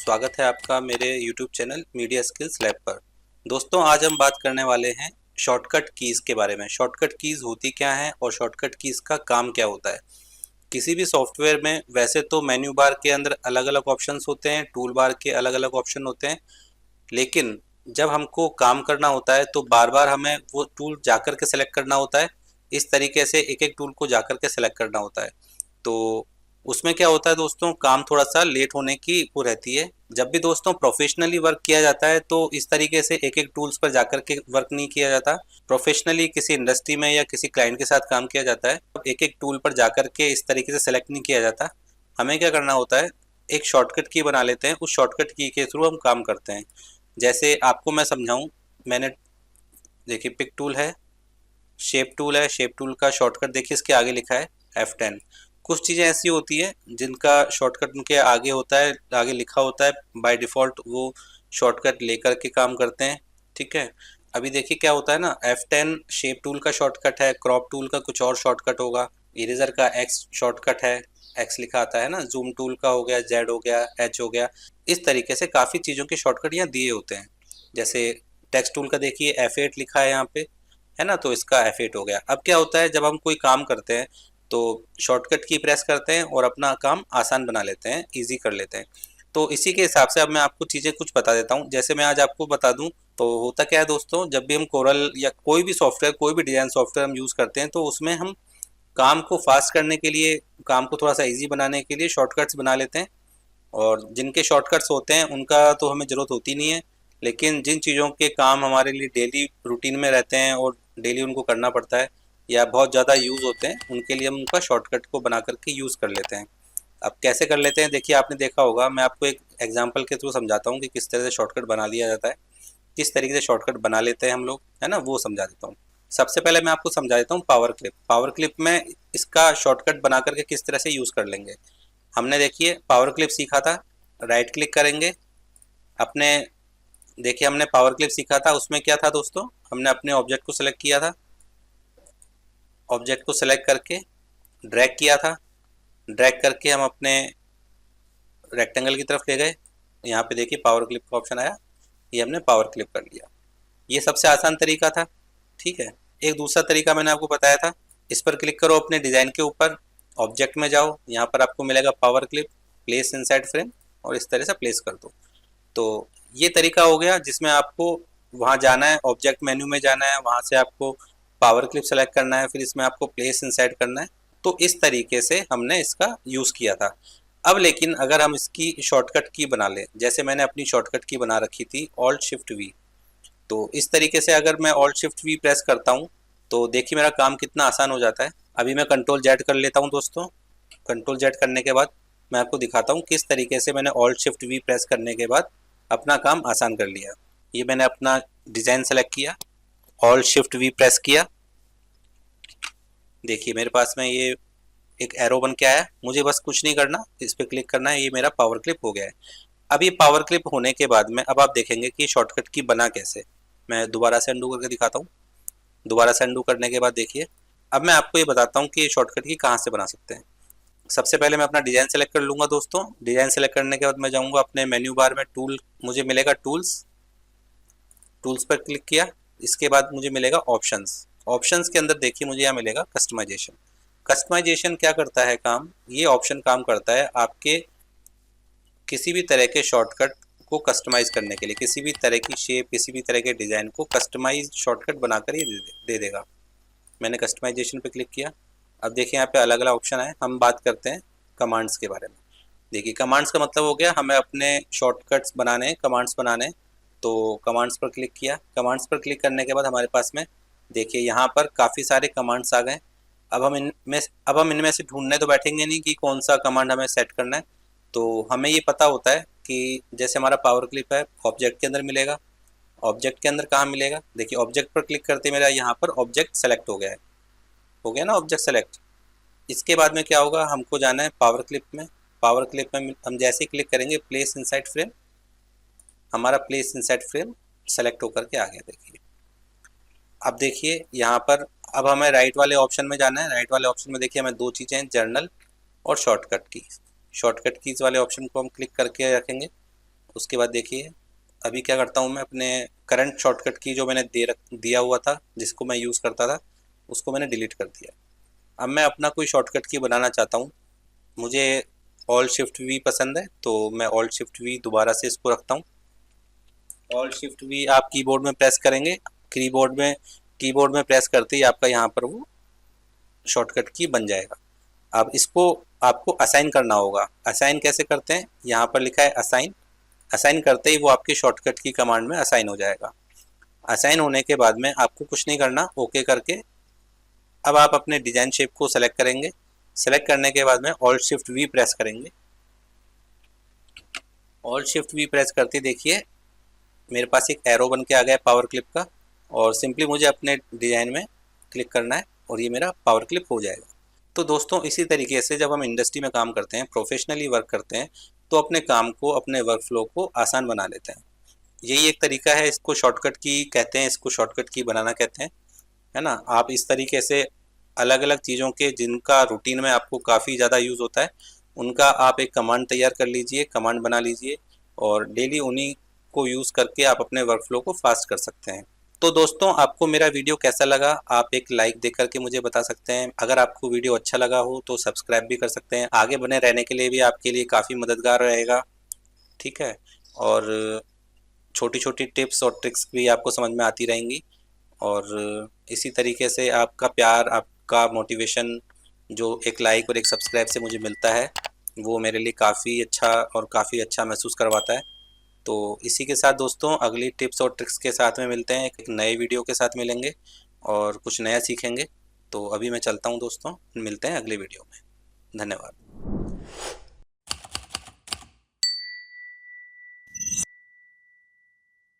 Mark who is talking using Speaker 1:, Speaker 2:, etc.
Speaker 1: स्वागत है आपका मेरे YouTube channel media skills lab पर। दोस्तों, आज हम बात करने वाले हैं शॉर्टकट कीज़ के बारे में। शॉर्टकट कीज़ होती क्या हैं और शॉर्टकट कीज़ का काम क्या होता है। किसी भी सॉफ्टवेयर में वैसे तो मेन्यू बार के अंदर अलग अलग ऑप्शंस होते हैं, टूल बार के अलग अलग ऑप्शन होते हैं, लेकिन जब हमको काम करना होता है तो बार बार हमें वो टूल जाकर के सेलेक्ट करना होता है। इस तरीके से एक एक टूल को जाकर के सेलेक्ट करना होता है। तो उसमें क्या होता है दोस्तों, काम थोड़ा सा लेट होने की वो रहती है। जब भी दोस्तों प्रोफेशनली वर्क किया जाता है तो इस तरीके से एक एक टूल्स पर जाकर के वर्क नहीं किया जाता। प्रोफेशनली किसी इंडस्ट्री में या किसी क्लाइंट के साथ काम किया जाता है, एक एक टूल पर जाकर के इस तरीके से सेलेक्ट नहीं किया जाता। हमें क्या करना होता है, एक शॉर्टकट की बना लेते हैं, उस शॉर्टकट की के थ्रू हम काम करते हैं। जैसे आपको मैं समझाऊं, मैंने देखिए पिक टूल है, शेप टूल है, शेप टूल का शॉर्टकट देखिए इसके आगे लिखा है F10। कुछ चीज़ें ऐसी होती हैं जिनका शॉर्टकट उनके आगे होता है, आगे लिखा होता है, बाय डिफ़ॉल्ट वो शॉर्टकट लेकर के काम करते हैं। ठीक है। अभी देखिए क्या होता है ना, F10 शेप टूल का शॉर्टकट है, क्रॉप टूल का कुछ और शॉर्टकट होगा, इरेजर का X शॉर्टकट है, X लिखा आता है ना, जूम टूल का हो गया Z हो गया, H हो गया। इस तरीके से काफ़ी चीज़ों के शॉर्टकट यहाँ दिए होते हैं। जैसे टेक्स्ट टूल का देखिए F8 लिखा है यहाँ पे, है ना, तो इसका F8 हो गया। अब क्या होता है, जब हम कोई काम करते हैं तो शॉर्टकट की प्रेस करते हैं और अपना काम आसान बना लेते हैं, ईजी कर लेते हैं। तो इसी के हिसाब से अब मैं आपको चीज़ें कुछ बता देता हूँ। जैसे मैं आज आपको बता दूँ, तो होता क्या है दोस्तों, जब भी हम कोरल या कोई भी सॉफ्टवेयर, कोई भी डिज़ाइन सॉफ्टवेयर हम यूज़ करते हैं तो उसमें हम काम को फास्ट करने के लिए, काम को थोड़ा सा ईजी बनाने के लिए शॉर्टकट्स बना लेते हैं। और जिनके शॉर्टकट्स होते हैं उनका तो हमें ज़रूरत होती नहीं है, लेकिन जिन चीज़ों के काम हमारे लिए डेली रूटीन में रहते हैं और डेली उनको करना पड़ता है या बहुत ज़्यादा यूज़ होते हैं, उनके लिए हम उनका शॉर्टकट को बना करके यूज़ कर लेते हैं। अब कैसे कर लेते हैं, देखिए आपने देखा होगा, मैं आपको एक एग्जांपल के थ्रू समझाता हूँ कि किस तरह से शॉर्टकट बना लिया जाता है, किस तरीके से शॉर्टकट बना लेते हैं हम लोग, है ना, वो समझा देता हूँ। सबसे पहले मैं आपको समझा देता हूँ पावर क्लिप। पावर क्लिप में इसका शॉर्टकट बना करके किस तरह से यूज़ कर लेंगे। हमने देखिए पावर क्लिप सीखा था, राइट क्लिक करेंगे अपने, देखिए हमने पावर क्लिप सीखा था, उसमें क्या था दोस्तों, हमने अपने ऑब्जेक्ट को सेलेक्ट किया था, ऑब्जेक्ट को सेलेक्ट करके ड्रैग किया था, ड्रैग करके हम अपने रेक्टेंगल की तरफ ले गए। यहाँ पे देखिए पावर क्लिप का ऑप्शन आया, ये हमने पावर क्लिप कर लिया। ये सबसे आसान तरीका था। ठीक है। एक दूसरा तरीका मैंने आपको बताया था, इस पर क्लिक करो अपने डिज़ाइन के ऊपर, ऑब्जेक्ट में जाओ, यहाँ पर आपको मिलेगा power clip, place inside frame, और इस तरह से प्लेस कर दो। तो ये तरीका हो गया जिसमें आपको वहाँ जाना है, ऑब्जेक्ट मेन्यू में जाना है, वहाँ से आपको पावर क्लिप सेलेक्ट करना है, फिर इसमें आपको प्लेस इनसाइड करना है। तो इस तरीके से हमने इसका यूज़ किया था। अब लेकिन अगर हम इसकी शॉर्टकट की बना लें, जैसे मैंने अपनी शॉर्टकट की बना रखी थी ऑल्ट शिफ्ट वी, तो इस तरीके से अगर मैं ऑल्ट शिफ्ट वी प्रेस करता हूँ तो देखिए मेरा काम कितना आसान हो जाता है। अभी मैं कंट्रोल जेड कर लेता हूँ दोस्तों। कंट्रोल जेड करने के बाद मैं आपको दिखाता हूँ किस तरीके से मैंने ऑल्ट शिफ्ट वी प्रेस करने के बाद अपना काम आसान कर लिया। ये मैंने अपना डिज़ाइन सेलेक्ट किया, ऑल्ट शिफ्ट वी प्रेस किया, देखिए मेरे पास में ये एक एरो बन के आया। मुझे बस कुछ नहीं करना, इस पर क्लिक करना है, ये मेरा पावर क्लिप हो गया है। अब ये पावर क्लिप होने के बाद में अब आप देखेंगे कि शॉर्टकट की बना कैसे। मैं दोबारा से अंडू करके दिखाता हूँ। दोबारा से अंडू करने के बाद देखिए, अब मैं आपको ये बताता हूँ कि ये शॉर्टकट की कहाँ से बना सकते हैं। सबसे पहले मैं अपना डिज़ाइन सेलेक्ट कर लूँगा दोस्तों। डिज़ाइन सेलेक्ट करने के बाद मैं जाऊँगा अपने मेन्यू बार में, टूल मुझे मिलेगा टूल्स, टूल्स पर क्लिक किया। इसके बाद मुझे मिलेगा ऑप्शंस। ऑप्शंस के अंदर देखिए मुझे यहाँ मिलेगा कस्टमाइजेशन। कस्टमाइजेशन क्या करता है काम, ये ऑप्शन काम करता है आपके किसी भी तरह के शॉर्टकट को कस्टमाइज़ करने के लिए, किसी भी तरह की शेप, किसी भी तरह के डिज़ाइन को कस्टमाइज शॉर्टकट बनाकर ये दे देगा। मैंने कस्टमाइजेशन पे क्लिक किया। अब देखिए यहाँ पे अलग अलग ऑप्शन है। हम बात करते हैं कमांड्स के बारे में। देखिए कमांड्स का मतलब हो गया हमें अपने शॉर्टकट्स बनाने, कमांड्स बनाने। तो कमांड्स पर क्लिक किया। कमांड्स पर क्लिक करने के बाद हमारे पास में देखिए यहाँ पर काफ़ी सारे कमांड्स आ गए। अब हम इनमें से ढूंढने तो बैठेंगे नहीं कि कौन सा कमांड हमें सेट करना है। तो हमें ये पता होता है कि जैसे हमारा पावर क्लिप है, ऑब्जेक्ट के अंदर मिलेगा। ऑब्जेक्ट के अंदर कहाँ मिलेगा, देखिए ऑब्जेक्ट पर क्लिक करते मेरा यहाँ पर ऑब्जेक्ट सेलेक्ट हो गया है, हो गया ना ऑब्जेक्ट सेलेक्ट। इसके बाद में क्या होगा, हमको जाना है पावर क्लिप में। पावर क्लिप में हम जैसे ही क्लिक करेंगे प्लेस इनसाइड फ्रेम, हमारा प्लेस इनसाइड फ्रेम सेलेक्ट होकर के आ गया। देखिए अब देखिए यहाँ पर अब हमें राइट वाले ऑप्शन में जाना है। राइट वाले ऑप्शन में देखिए हमें दो चीज़ें हैं, जर्नल और शॉर्टकट कीज। शॉर्टकट कीज वाले ऑप्शन को हम क्लिक करके रखेंगे। उसके बाद देखिए अभी क्या करता हूँ मैं, अपने करंट शॉर्टकट की जो मैंने दिया हुआ था, जिसको मैं यूज़ करता था, उसको मैंने डिलीट कर दिया। अब मैं अपना कोई शॉर्टकट की बनाना चाहता हूँ। मुझे ऑल्ट शिफ्ट वी पसंद है, तो मैं ऑल्ट शिफ्ट वी दोबारा से इसको रखता हूँ। ऑल्ट शिफ्ट वी आप कीबोर्ड में प्रेस करेंगे, कीबोर्ड में प्रेस करते ही आपका यहाँ पर वो शॉर्टकट की बन जाएगा। अब इसको आपको असाइन करना होगा। असाइन कैसे करते हैं, यहाँ पर लिखा है असाइन। असाइन करते ही वो आपकी शॉर्टकट की कमांड में असाइन हो जाएगा। असाइन होने के बाद में आपको कुछ नहीं करना, ओके करके अब आप अपने डिजाइन शेप को सेलेक्ट करेंगे। सेलेक्ट करने के बाद में ऑल्ट शिफ्ट वी प्रेस करेंगे। ऑल्ट शिफ्ट वी प्रेस करते देखिए मेरे पास एक एरो बन के आ गया पावर क्लिप का, और सिंपली मुझे अपने डिजाइन में क्लिक करना है और ये मेरा पावर क्लिप हो जाएगा। तो दोस्तों इसी तरीके से जब हम इंडस्ट्री में काम करते हैं, प्रोफेशनली वर्क करते हैं, तो अपने काम को, अपने वर्क फ्लो को आसान बना लेते हैं। यही एक तरीका है, इसको शॉर्टकट की कहते हैं, इसको शॉर्टकट की बनाना कहते हैं, है ना। आप इस तरीके से अलग अलग चीज़ों के जिनका रूटीन में आपको काफ़ी ज़्यादा यूज़ होता है, उनका आप एक कमांड तैयार कर लीजिए, कमांड बना लीजिए, और डेली उन्हीं को यूज़ करके आप अपने वर्क फ्लो को फास्ट कर सकते हैं। तो दोस्तों आपको मेरा वीडियो कैसा लगा, आप एक लाइक दे करके मुझे बता सकते हैं। अगर आपको वीडियो अच्छा लगा हो तो सब्सक्राइब भी कर सकते हैं। आगे बने रहने के लिए भी आपके लिए काफ़ी मददगार रहेगा, ठीक है। और छोटी छोटी टिप्स और ट्रिक्स भी आपको समझ में आती रहेंगी। और इसी तरीके से आपका प्यार, आपका मोटिवेशन जो एक लाइक और एक सब्सक्राइब से मुझे मिलता है, वो मेरे लिए काफ़ी अच्छा महसूस करवाता है। तो इसी के साथ दोस्तों अगली टिप्स और ट्रिक्स के साथ में मिलते हैं, एक नए वीडियो के साथ मिलेंगे और कुछ नया सीखेंगे। तो अभी मैं चलता हूँ दोस्तों, मिलते हैं अगले वीडियो में। धन्यवाद।